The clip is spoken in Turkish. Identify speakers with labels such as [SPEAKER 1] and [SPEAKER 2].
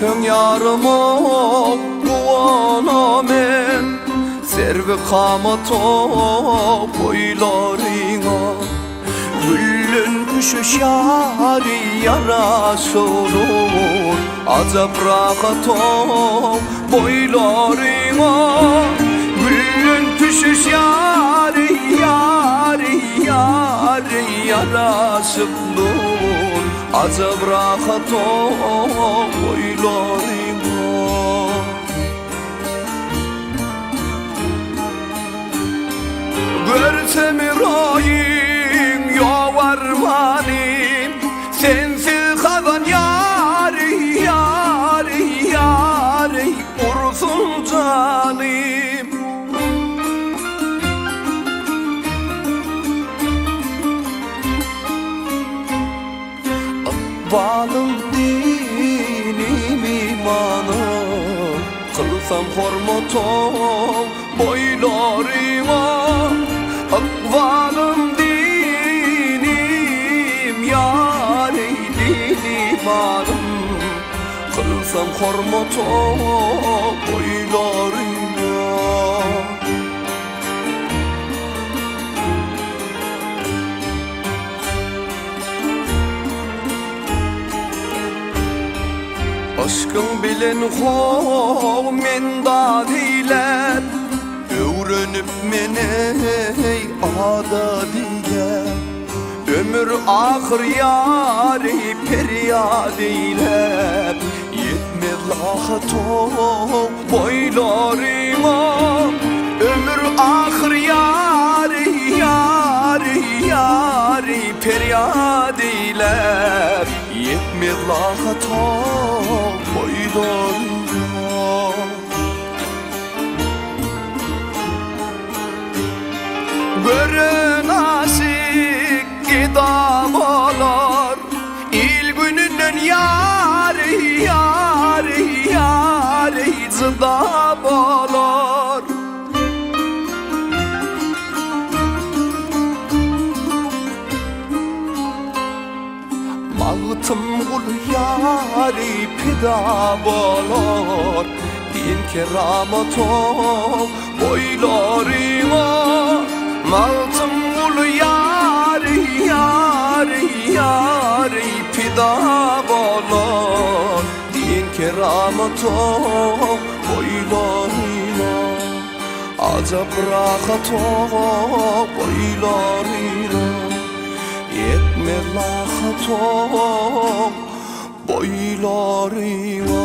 [SPEAKER 1] Sen yarıma kuanamen serve kamato boylarına Güllün kuşu şari yarası olur Azap rahato boylarına Güllün kuşu şari yarası olur Azap rahato boylarına Görsem rayim yavarmanim Sensiz kalan yari ursun canim Balım dinim imanım Kılsam hormatom boylarıma Akvalım dinim yâri imanım Kılsam hormatom boylarıma Aşkın bilen ho men dadiler Öğrenip mene ada diler Ömür ahır yari peryadiler Yetmez lahato boylarıma Ömür ahır yari peryadiler Yetmez lahato boylarıma Görün asik kidabalar İl gününün yari zıdabalar Mağıtım kul yari pidabalar Din keramatom boylarıma Mağıtım kul yari pidabalar Din keramatom boylarıma Azap rahatom boylarıma Yetmez lahatom boylarıma